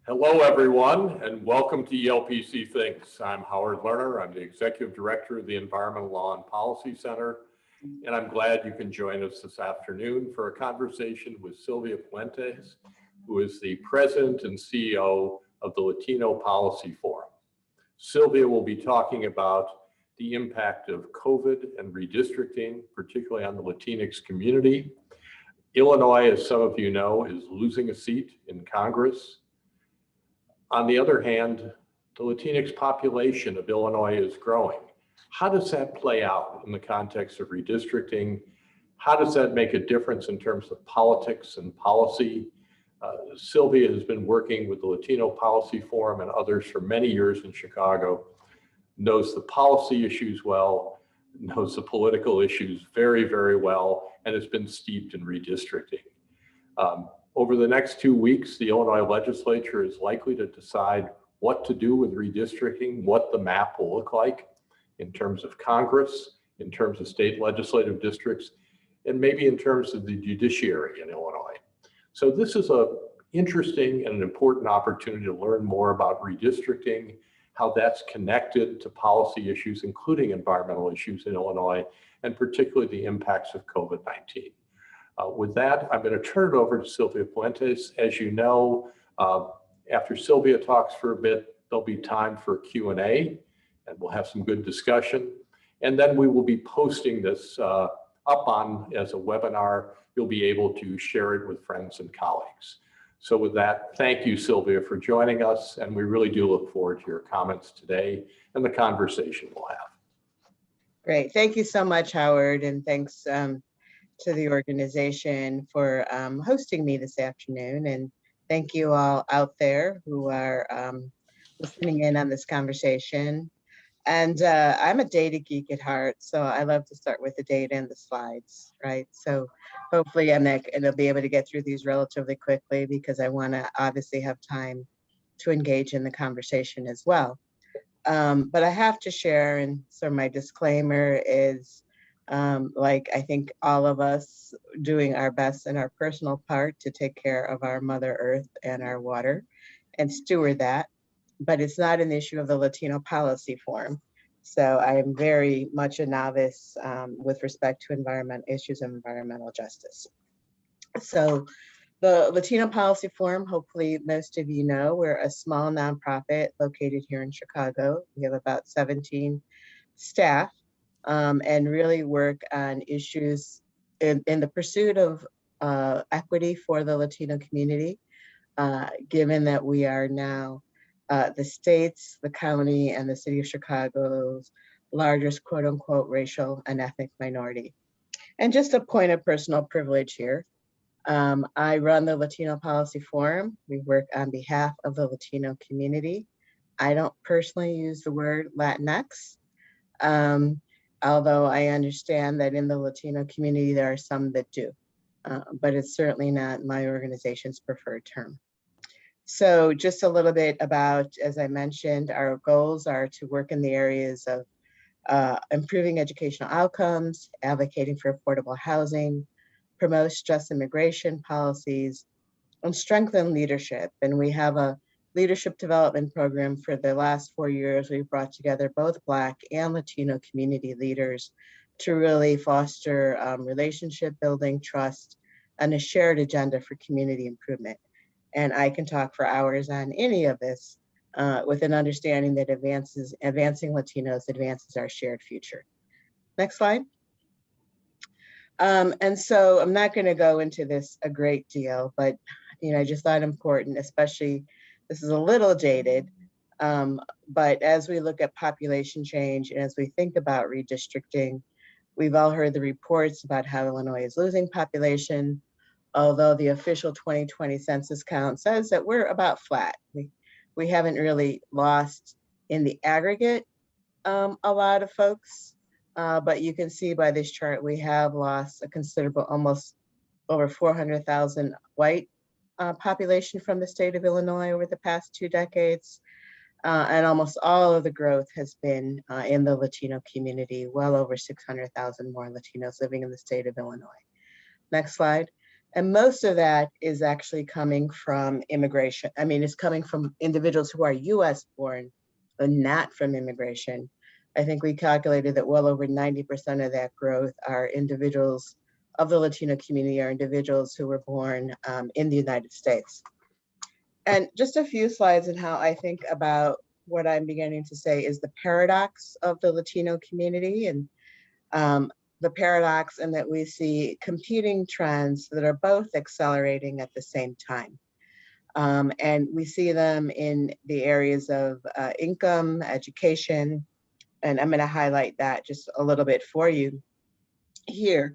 Hello, everyone, and welcome to ELPC Thinks. I'm Howard Lerner. I'm the Executive Director of the Environmental Law and Policy Center, and I'm glad you can join us this afternoon for a conversation with Sylvia Puente, who is the President and CEO of the Latino Policy Forum. Sylvia will be talking about the impact of COVID and redistricting, particularly on the Latinx community. Illinois, as some of you know, is losing a seat in Congress. On the other hand, the Latinx population of Illinois is growing. How does that play out in the context of redistricting? How does that make a difference in terms of politics and policy? Sylvia has been working with the Latino Policy Forum and others for many years in Chicago, knows the policy issues well, knows the political issues very, very well, and has been steeped in redistricting. Over the next 2 weeks, the Illinois legislature is likely to decide what to do with redistricting, what the map will look like in terms of Congress, in terms of state legislative districts, and maybe in terms of the judiciary in Illinois. So this is an interesting and an important opportunity to learn more about redistricting, how that's connected to policy issues, including environmental issues in Illinois, and particularly the impacts of COVID-19. With that, I'm going to turn it over to Sylvia Puente. As you know, after Sylvia talks for a bit, there'll be time for Q&A, and we'll have some good discussion. And then we will be posting this up on as a webinar. You'll be able to share it with friends and colleagues. So with that, thank you, Sylvia, for joining us, and we really do look forward to your comments today and the conversation we'll have. Great. Thank you so much, Howard, and thanks to the organization for hosting me this afternoon. And thank you all out there who are listening in on this conversation. And I'm a data geek at heart, so I love to start with the data and the slides, right? So hopefully I'll be able to get through these relatively quickly because I want to obviously have time to engage in the conversation as well. But I have to share, and so my disclaimer is, like I think all of us doing our best in our personal part to take care of our Mother Earth and our water and steward that, but it's not an issue of the Latino Policy Forum. So I am very much a novice with respect to issues of environmental justice. So the Latino Policy Forum, hopefully most of you know, we're a small nonprofit located here in Chicago. We have about 17 staff. And really work on issues in the pursuit of equity for the Latino community, given that we are now the state's, the county, and the city of Chicago's largest quote unquote racial and ethnic minority. And just a point of personal privilege here. I run the Latino Policy Forum. We work on behalf of the Latino community. I don't personally use the word Latinx. Although I understand that in the Latino community, there are some that do, but it's certainly not my organization's preferred term. So just a little bit about, as I mentioned, our goals are to work in the areas of improving educational outcomes, advocating for affordable housing, promote just immigration policies, and strengthen leadership. And we have a leadership development program. For the last 4 years. We've brought together both Black and Latino community leaders to really foster relationship building, trust, and a shared agenda for community improvement. And I can talk for hours on any of this with an understanding that advancing Latinos advances our shared future. Next slide. And so I'm not going to go into this a great deal, but I just thought important, especially this is a little dated, but as we look at population change and as we think about redistricting, we've all heard the reports about how Illinois is losing population, although the official 2020 census count says that we're about flat. We haven't really lost in the aggregate a lot of folks, but you can see by this chart, we have lost a considerable, almost over 400,000 white population from the state of Illinois over the past 2 decades. And almost all of the growth has been in the Latino community, well over 600,000 more Latinos living in the state of Illinois. Next slide. And most of that is actually coming from immigration. I mean, it's coming from individuals who are US born, but not from immigration. I think we calculated that well over 90% of that growth are individuals of the Latino community, are individuals who were born in the United States. And just a few slides on how I think about what I'm beginning to say is the paradox of the Latino community, and the paradox in that we see competing trends that are both accelerating at the same time. And we see them in the areas of income, education, and I'm going to highlight that just a little bit for you here.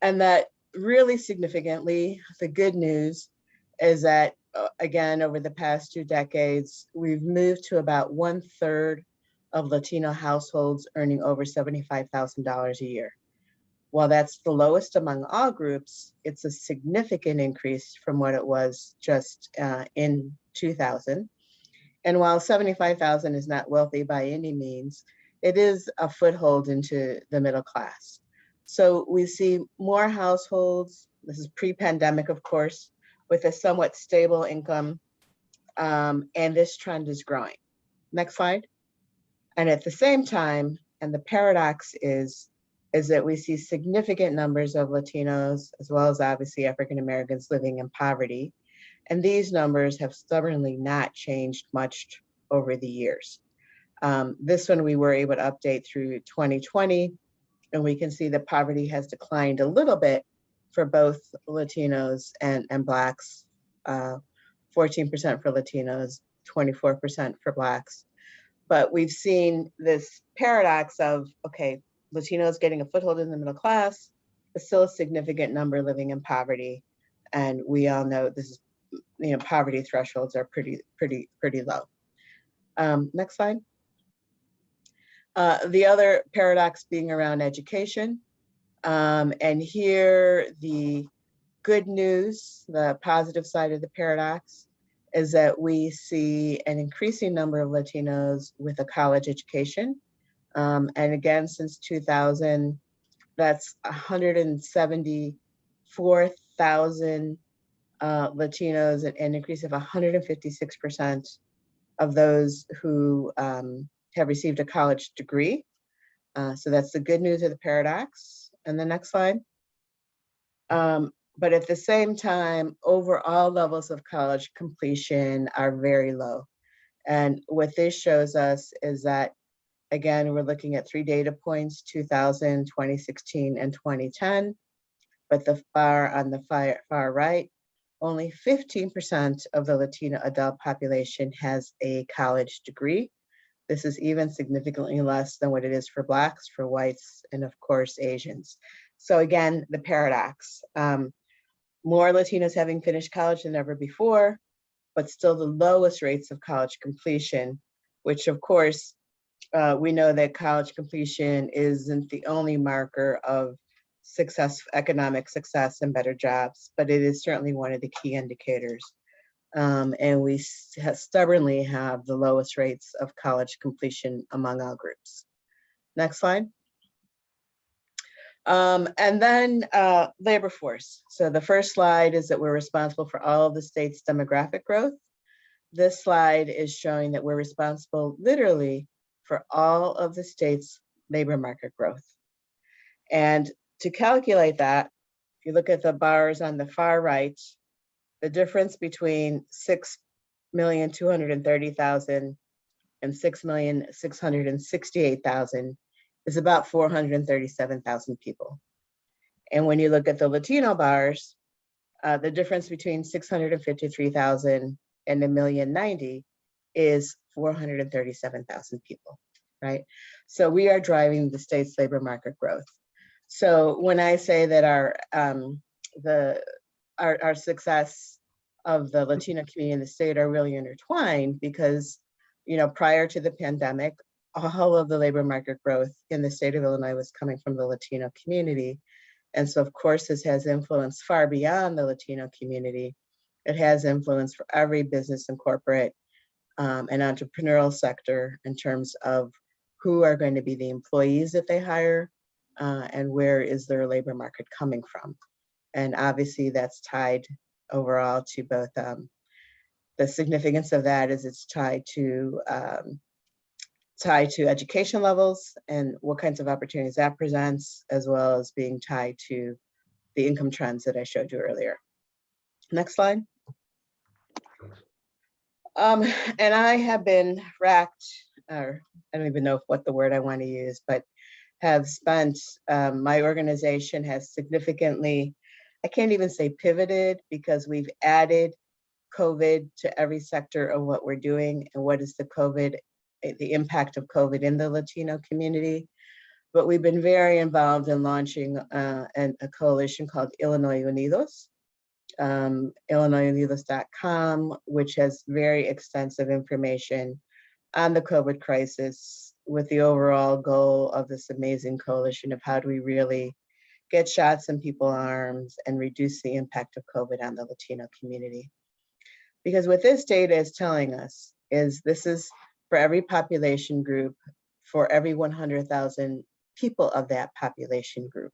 And that really significantly, the good news is that, again, over the past 2 decades, we've moved to about 1/3 of Latino households earning over $75,000 a year. While that's the lowest among all groups, it's a significant increase from what it was just in 2000. And while 75,000 is not wealthy by any means, it is a foothold into the middle class. So we see more households, this is pre-pandemic, of course, with a somewhat stable income, and this trend is growing. Next slide. And at the same time, and the paradox is that we see significant numbers of Latinos, as well as obviously African Americans, living in poverty. And these numbers have stubbornly not changed much over the years. This one we were able to update through 2020, and we can see that poverty has declined a little bit for both Latinos and Blacks, 14% for Latinos, 24% for Blacks. But we've seen this paradox of, okay, Latinos getting a foothold in the middle class, but still a significant number living in poverty. And we all know this is, poverty thresholds are pretty low. Next slide. The other paradox being around education. And here the good news, the positive side of the paradox, is that we see an increasing number of Latinos with a college education. And again, since 2000, that's 174,000 Latinos, an increase of 156% of those who have received a college degree. So that's the good news of the paradox. And the next slide. But at the same time, overall levels of college completion are very low. And what this shows us is that, again, we're looking at 3 data points, 2000, 2016, and 2010. But the bar on the far right, only 15% of the Latino adult population has a college degree. This is even significantly less than what it is for Blacks, for whites, and of course, Asians. So again, the paradox. More Latinos having finished college than ever before, but still the lowest rates of college completion, which of course, we know that college completion isn't the only marker of success, economic success and better jobs, but it is certainly one of the key indicators. And we stubbornly have the lowest rates of college completion among all groups. Next slide. And then labor force. So the first slide is that we're responsible for all of the state's demographic growth. This slide is showing that we're responsible literally for all of the state's labor market growth. And to calculate that, if you look at the bars on the far right, the difference between 6,230,000 and 6,668,000 is about 437,000 people. And when you look at the Latino bars, the difference between 653,000 and 1,090,000 is 437,000 people, right? So we are driving the state's labor market growth. So when I say that our success of the Latino community in the state are really intertwined, because prior to the pandemic, all of the labor market growth in the state of Illinois was coming from the Latino community. And so of course, this has influence far beyond the Latino community. It has influence for every business and corporate and entrepreneurial sector in terms of who are going to be the employees that they hire and where is their labor market coming from. And obviously that's tied overall to both, the significance of that is it's tied to education levels and what kinds of opportunities that presents, as well as being tied to the income trends that I showed you earlier. Next slide. And I have been racked, or I don't even know what the word I want to use, but have spent, my organization has significantly, I can't even say pivoted, because we've added COVID to every sector of what we're doing and what is the impact of COVID in the Latino community. But we've been very involved in launching a coalition called Illinois Unidos, IllinoisUnidos.com, which has very extensive information on the COVID crisis, with the overall goal of this amazing coalition of how do we really get shots in people's arms and reduce the impact of COVID on the Latino community. Because what this data is telling us is this is for every population group, for every 100,000 people of that population group,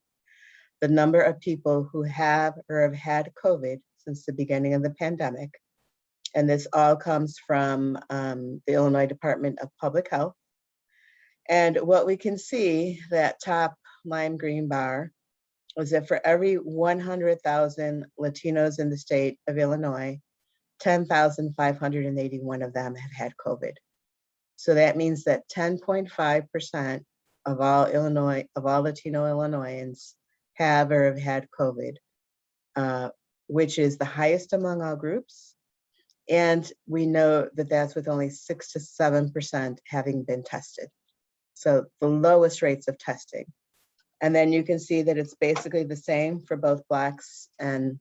the number of people who have or have had COVID since the beginning of the pandemic. And this all comes from the Illinois Department of Public Health. And what we can see, that top lime green bar, was that for every 100,000 Latinos in the state of Illinois, 10,581 of them have had COVID. So that means that 10.5% of all Latino Illinoisans have or have had COVID, which is the highest among all groups. And we know that that's with only 6 to 7% having been tested. So the lowest rates of testing. And then you can see that it's basically the same for both Blacks and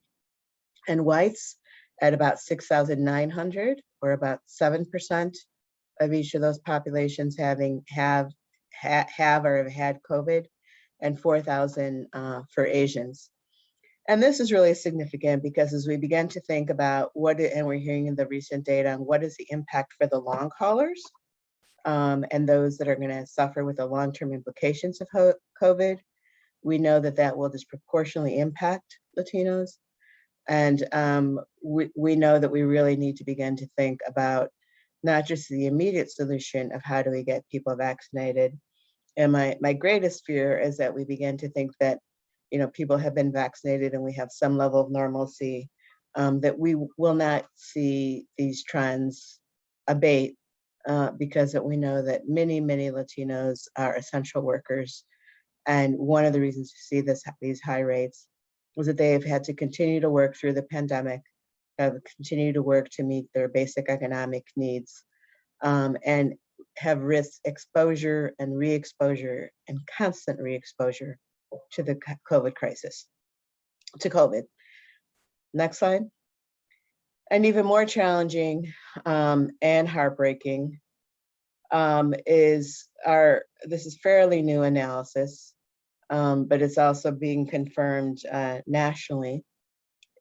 whites at about 6,900, or about 7% of each of those populations have or have had COVID, and 4,000 for Asians. And this is really significant because as we begin to think about and we're hearing in the recent data on what is the impact for the long haulers and those that are going to suffer with the long-term implications of COVID, we know that that will disproportionately impact Latinos. And we know that we really need to begin to think about not just the immediate solution of how do we get people vaccinated. And my greatest fear is that we begin to think that, people have been vaccinated and we have some level of normalcy, that we will not see these trends abate because we know that many, many Latinos are essential workers. And one of the reasons we see these high rates was that they have had to continue to work through the pandemic, have continued to work to meet their basic economic needs, and have risked exposure and re-exposure and constant re-exposure to the COVID crisis, to COVID. Next slide. And even more challenging and heartbreaking this is fairly new analysis, but it's also being confirmed nationally,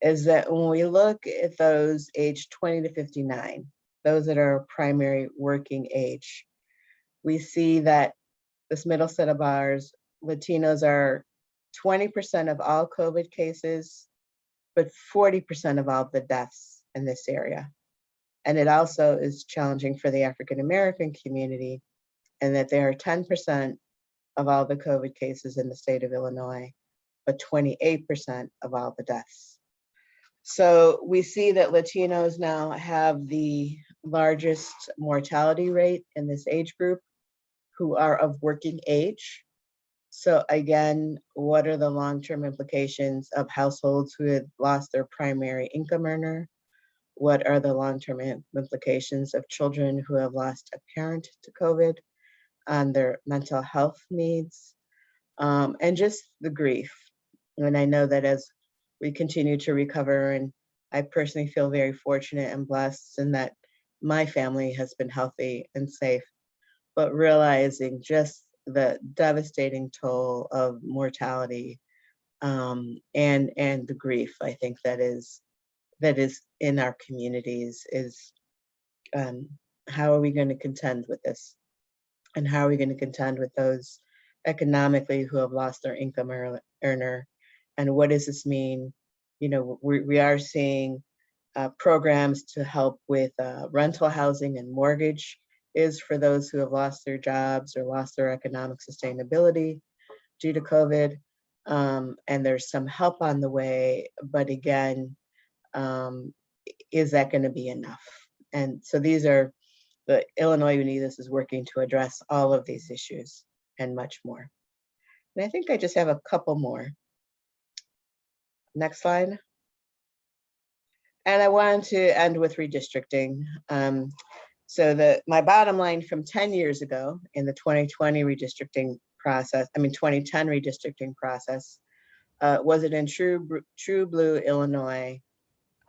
is that when we look at those aged 20 to 59, those that are primary working age, we see that this middle set of bars, Latinos are 20% of all COVID cases, but 40% of all the deaths in this area. And it also is challenging for the African-American community, and that they are 10% of all the COVID cases in the state of Illinois, but 28% of all the deaths. So we see that Latinos now have the largest mortality rate in this age group, who are of working age. So again, what are the long-term implications of households who had lost their primary income earner? What are the long-term implications of children who have lost a parent to COVID on their mental health needs, and just the grief? And I know that as we continue to recover, and I personally feel very fortunate and blessed in that my family has been healthy and safe, but realizing just the devastating toll of mortality and the grief, I think that is in our communities is how are we going to contend with this? And how are we going to contend with those economically who have lost their income earner? And what does this mean we are seeing programs to help with rental housing and mortgage is for those who have lost their jobs or lost their economic sustainability due to COVID. And there's some help on the way, but again, is that going to be enough? And so these are the Illinois Unidas is working to address all of these issues and much more. And I think I just have a couple more. Next slide. And I wanted to end with redistricting. So my bottom line from 10 years ago in the 2020 redistricting process, 2010 redistricting process, was it in true blue Illinois,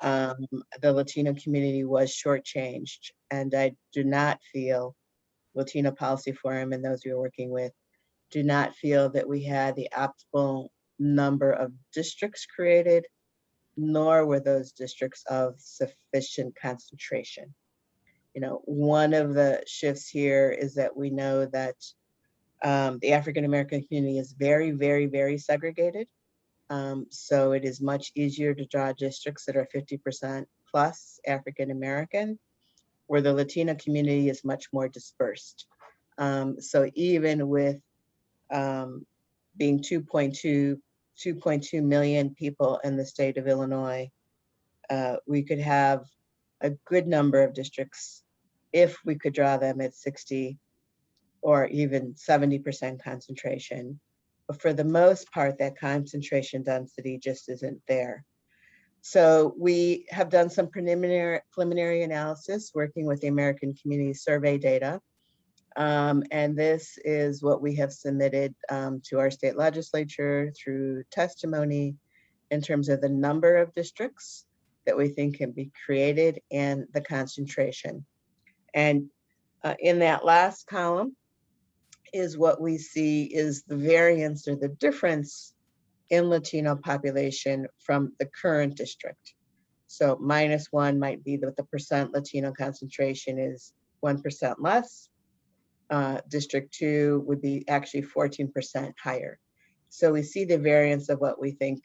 the Latino community was shortchanged. And I do not feel, Latino Policy Forum and those we are working with, do not feel that we had the optimal number of districts created, nor were those districts of sufficient concentration. One of the shifts here is that we know that the African American community is very, very, very segregated. So it is much easier to draw districts that are 50% plus African American, where the Latino community is much more dispersed. So even with being 2.2 million people in the state of Illinois, we could have a good number of districts if we could draw them at 60 or even 70% concentration. But for the most part, that concentration density just isn't there. So we have done some preliminary analysis working with the American Community Survey data. And this is what we have submitted to our state legislature through testimony in terms of the number of districts that we think can be created and the concentration. And in that last column is what we see is the variance or the difference in Latino population from the current district. So -1 might be that the percent Latino concentration is 1% less. District 2 would be actually 14% higher. So we see the variance of what we think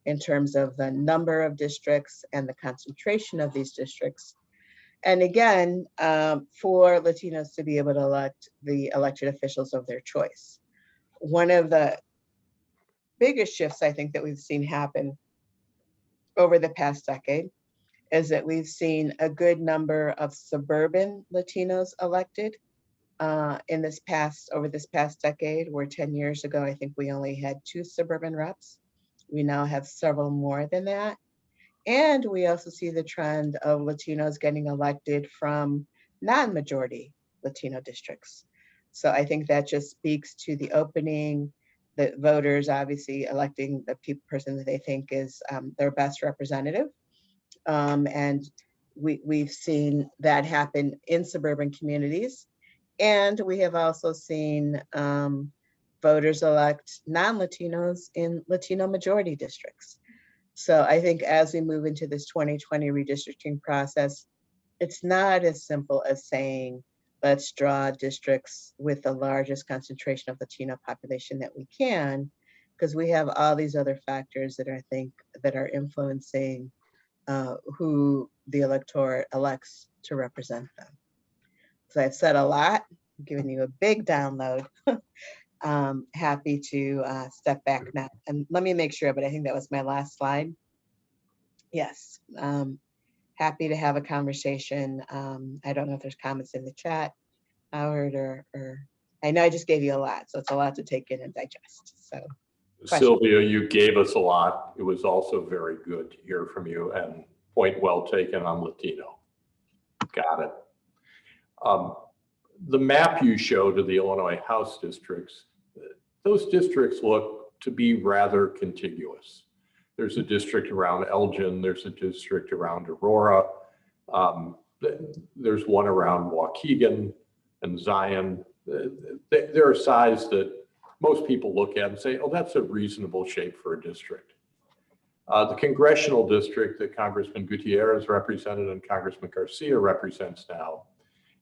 in terms of the number of districts and the concentration of these districts. And again, for Latinos to be able to elect the elected officials of their choice. One of the biggest shifts I think that we've seen happen over the past decade is that we've seen a good number of suburban Latinos elected over this past decade, where 10 years ago, I think we only had 2 suburban reps. We now have several more than that. And we also see the trend of Latinos getting elected from non-majority Latino districts. So I think that just speaks to the opening, the voters obviously electing the person that they think is their best representative. And we've seen that happen in suburban communities. And we have also seen voters elect non-Latinos in Latino majority districts. So I think as we move into this 2020 redistricting process, it's not as simple as saying, let's draw districts with the largest concentration of Latino population that we can, because we have all these other factors that are influencing who the electorate elects to represent them. So I've said a lot, I'm giving you a big download. Happy to step back now. And let me make sure, but I think that was my last slide. Yes, happy to have a conversation. I don't know if there's comments in the chat, Howard, or I know I just gave you a lot, so it's a lot to take in and digest. So, Sylvia, you gave us a lot. It was also very good to hear from you, and point well taken on Latino. Got it. The map you showed of the Illinois House districts, those districts look to be rather contiguous. There's a district around Elgin, there's a district around Aurora, there's one around Waukegan and Zion. They're a size that most people look at and say, oh, that's a reasonable shape for a district. The congressional district that Congressman Gutierrez represented and Congressman Garcia represents now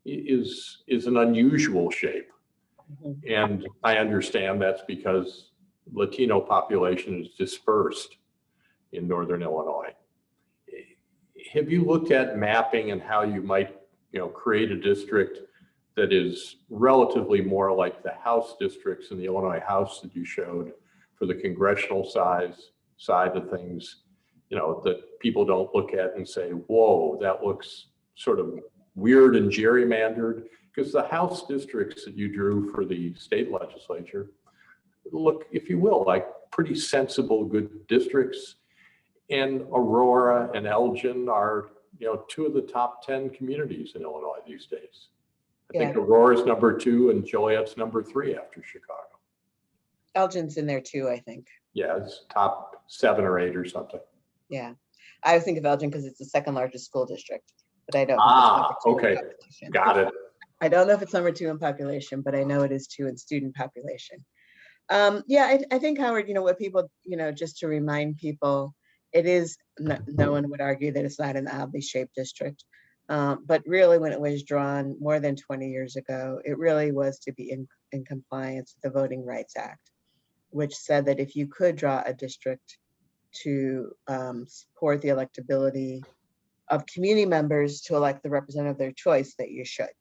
is an unusual shape. And I understand that's because Latino population is dispersed in Northern Illinois. Have you looked at mapping and how you might, create a district that is relatively more like the House districts in the Illinois House that you showed for the congressional side of things, that people don't look at and say, whoa, that looks sort of weird and gerrymandered? Because the House districts that you drew for the state legislature look, if you will, like pretty sensible, good districts. And Aurora and Elgin are, two of the top 10 communities in Illinois these days. I think Aurora's number 2 and Joliet's number 3 after Chicago. Elgin's in there too, I think. Yeah, it's top 7 or 8 or something. Yeah, I think of Elgin because it's the second largest school district, but I don't. Okay, got it. I don't know if it's number 2 in population, but I know it is 2 in student population. Yeah, I think, Howard, what people, just to remind people, it is, no one would argue that it's not an oddly shaped district. But really, when it was drawn more than 20 years ago, it really was to be in compliance with the Voting Rights Act, which said that if you could draw a district to support the electability of community members to elect the representative of their choice, that you should,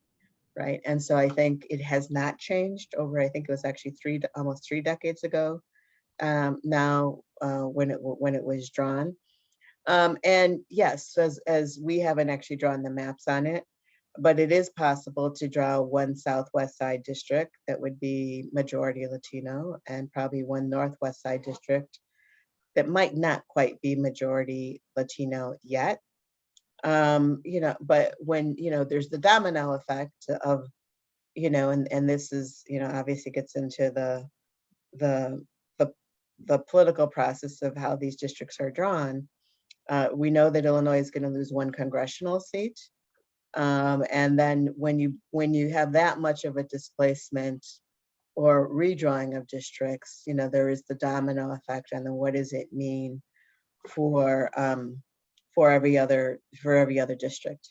right? And so I think it has not changed over, I think it was actually almost 3 decades ago now when it was drawn. And yes, as we haven't actually drawn the maps on it, but it is possible to draw one southwest side district that would be majority Latino, and probably one northwest side district that might not quite be majority Latino yet. But when, there's the domino effect of, and this is, obviously gets into the political process of how these districts are drawn. We know that Illinois is going to lose 1 congressional seat. And then when you have that much of a displacement or redrawing of districts, there is the domino effect. And then what does it mean for every other district?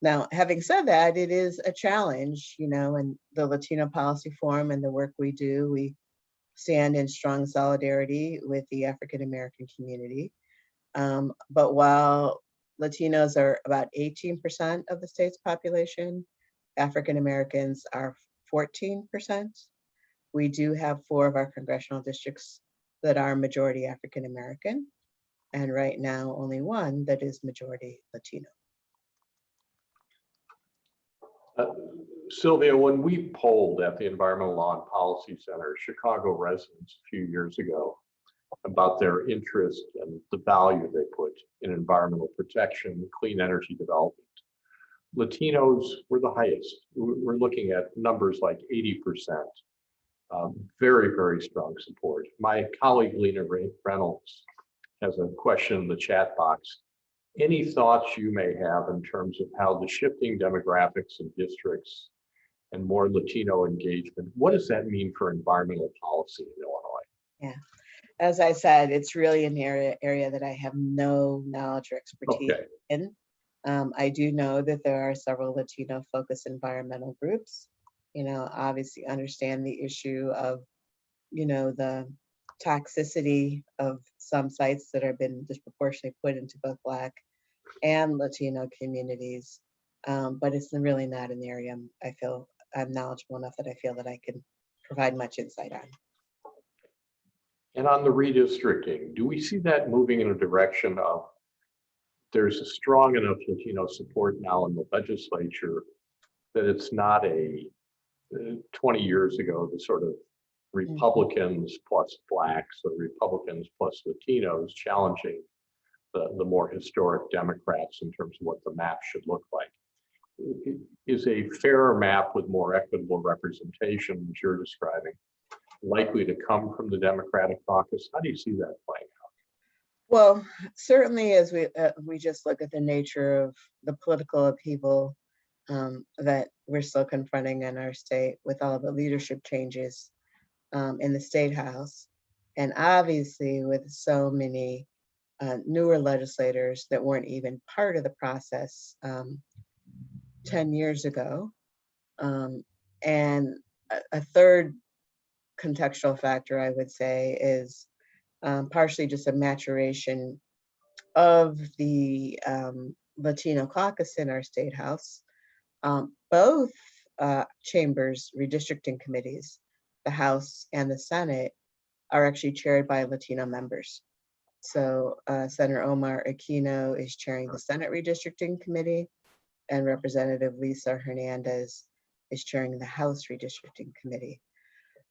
Now, having said that, it is a challenge, and the Latino Policy Forum and the work we do, we stand in strong solidarity with the African American community. But while Latinos are about 18% of the state's population, African Americans are 14%. We do have 4 of our congressional districts that are majority African American, and right now only 1 that is majority Latino. Sylvia, when we polled at the Environmental Law and Policy Center Chicago residents a few years ago about their interest and the value they put in environmental protection, clean energy development, Latinos were the highest. We're looking at numbers like 80%. Very, very strong support. My colleague Lena Reynolds has a question in the chat box. Any thoughts you may have in terms of how the shifting demographics of districts and more Latino engagement, what does that mean for environmental policy in Illinois? Yeah, as I said, it's really an area that I have no knowledge or expertise in. I do know that there are several Latino focused environmental groups, obviously understand the issue of, the toxicity of some sites that have been disproportionately put into both Black and Latino communities. But it's really not an area I feel I'm knowledgeable enough that I feel that I can provide much insight on. And on the redistricting, do we see that moving in a direction of there's a strong enough Latino support now in the legislature that it's not a 20 years ago, the sort of Republicans plus Blacks or Republicans plus Latinos challenging the more historic Democrats in terms of what the map should look like? Is a fairer map with more equitable representation, as you're describing, likely to come from the Democratic caucus? How do you see that playing out? Well, certainly as we just look at the nature of the political upheaval that we're still confronting in our state with all the leadership changes in the State House, and obviously with so many newer legislators that weren't even part of the process 10 years ago. And a third contextual factor, I would say, is partially just a maturation of the Latino caucus in our state house, both chambers, redistricting committees, the House and the Senate, are actually chaired by Latino members. So Senator Omar Aquino is chairing the Senate Redistricting Committee, and Representative Lisa Hernandez is chairing the House Redistricting Committee.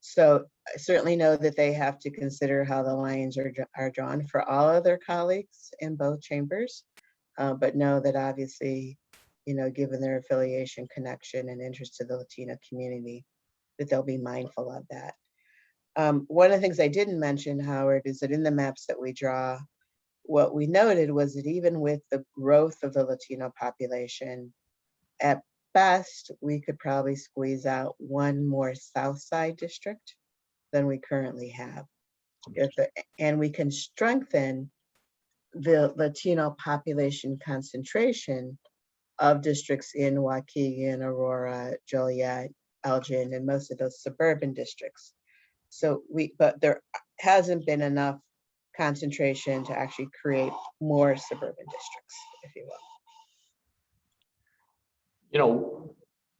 So I certainly know that they have to consider how the lines are drawn for all of their colleagues in both chambers, but know that obviously, given their affiliation, connection, and interest to the Latino community, that they'll be mindful of that. One of the things I didn't mention, Howard, is that in the maps that we draw, what we noted was that even with the growth of the Latino population, at best, we could probably squeeze out one more South Side district than we currently have. And we can strengthen the Latino population concentration of districts in Waukegan, Aurora, Joliet, Elgin, and most of those suburban districts. So but there hasn't been enough concentration to actually create more suburban districts, if you will.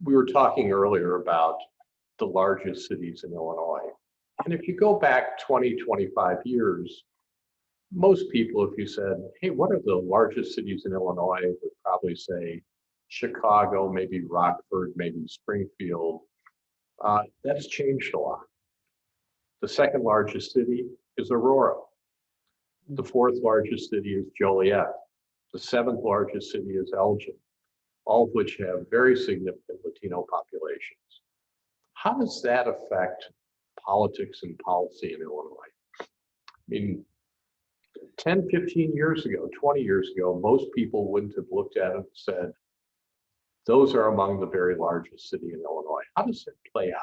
We were talking earlier about the largest cities in Illinois. And if you go back 20, 25 years, most people, if you said, hey, what are the largest cities in Illinois, would probably say Chicago, maybe Rockford, maybe Springfield. That's changed a lot. The second largest city is Aurora. The fourth largest city is Joliet. The seventh largest city is Elgin, all of which have very significant Latino populations. How does that affect politics and policy in Illinois? I mean, 10, 15 years ago, 20 years ago, most people wouldn't have looked at it and said, those are among the very largest city in Illinois. How does it play out?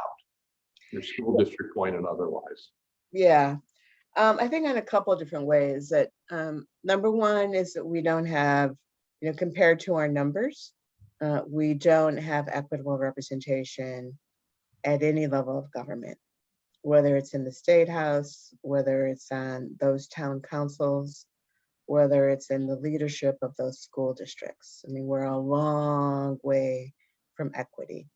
Your school district point and otherwise. Yeah, I think in a couple of different ways. That number one is that we don't have, compared to our numbers, we don't have equitable representation at any level of government, whether it's in the state house, whether it's on those town councils, whether it's in the leadership of those school districts. I mean, we're a long way from equity.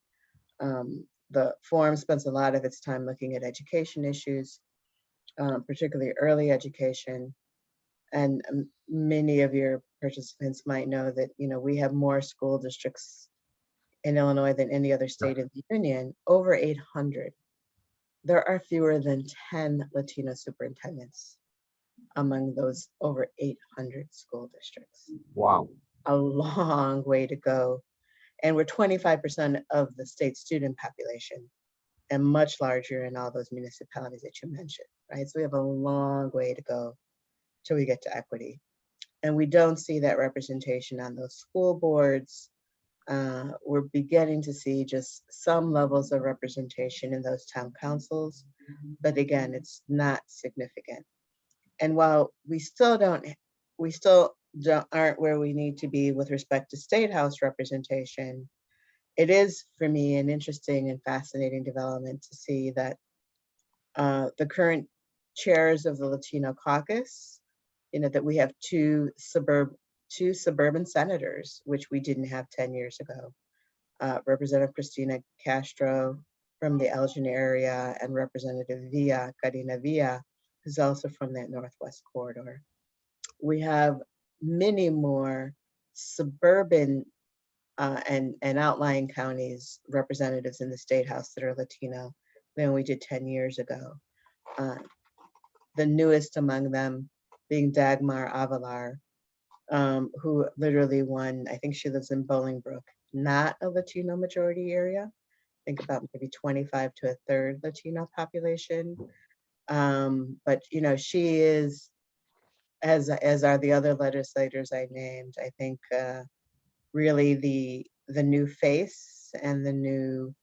The forum spends a lot of its time looking at education issues, particularly early education. And many of your participants might know that, we have more school districts in Illinois than any other state in the union, over 800. There are fewer than 10 Latino superintendents among those over 800 school districts. Wow. A long way to go. And we're 25% of the state student population, and much larger in all those municipalities that you mentioned, right? So we have a long way to go till we get to equity. And we don't see that representation on those school boards. We're beginning to see just some levels of representation in those town councils, but again, it's not significant. And while we still aren't where we need to be with respect to state house representation, it is for me an interesting and fascinating development to see that the current chairs of the Latino caucus, that we have two suburban senators, which we didn't have 10 years ago. Representative Cristina Castro from the Elgin area, and Representative Karina Villa, who's also from that Northwest corridor. We have many more suburban and outlying counties representatives in the state house that are Latino than we did 10 years ago. The newest among them being Dagmar Avalar, who literally won, I think she lives in Bolingbrook, not a Latino majority area. Think about maybe 25 to a third Latino population. But she is, as are the other legislators I named, I think really the new face and the new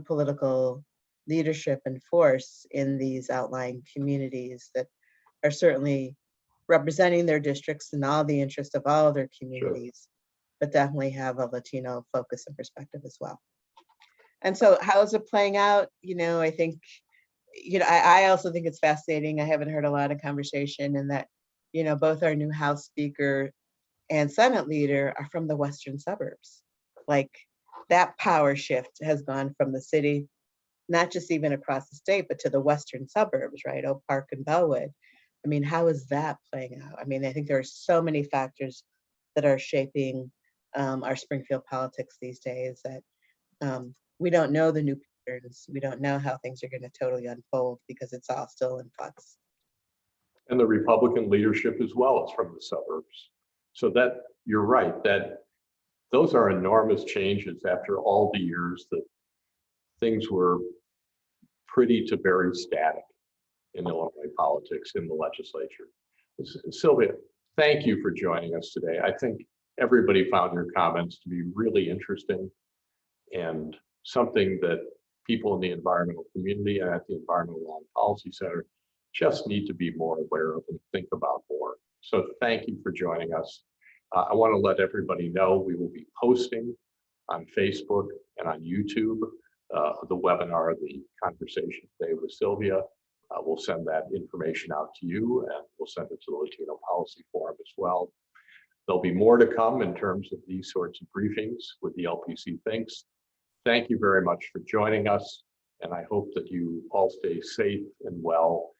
political leadership and force in these outlying communities that are certainly representing their districts and all the interest of all of their communities, but definitely have a Latino focus and perspective as well. And so how is it playing out? I think, I also think it's fascinating. I haven't heard a lot of conversation in that both our new House Speaker and Senate leader are from the western suburbs. Like, that power shift has gone from the city, not just even across the state, but to the western suburbs, right? Oak Park and Bellwood. I mean, how is that playing out? I mean, I think there are so many factors that are shaping our Springfield politics these days that we don't know the new patterns. We don't know how things are going to totally unfold because it's all still in flux. And the Republican leadership as well is from the suburbs. So that you're right, that those are enormous changes after all the years that things were pretty to very static in Illinois politics in the legislature. Sylvia, thank you for joining us today. I think everybody found your comments to be really interesting and something that people in the environmental community and at the Environmental Law and Policy Center just need to be more aware of and think about more. So thank you for joining us. I want to let everybody know we will be posting on Facebook and on YouTube the webinar, the conversation today with Sylvia. We'll send that information out to you, and we'll send it to the Latino Policy Forum as well. There'll be more to come in terms of these sorts of briefings with the LPC Thinks. Thank you very much for joining us, and I hope that you all stay safe and well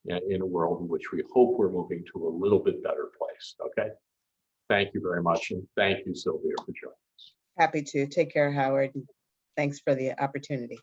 in a world in which we hope we're moving to a little bit better place, okay? Thank you very much, and thank you, Sylvia, for joining us. Happy to. Take care, Howard. Thanks for the opportunity.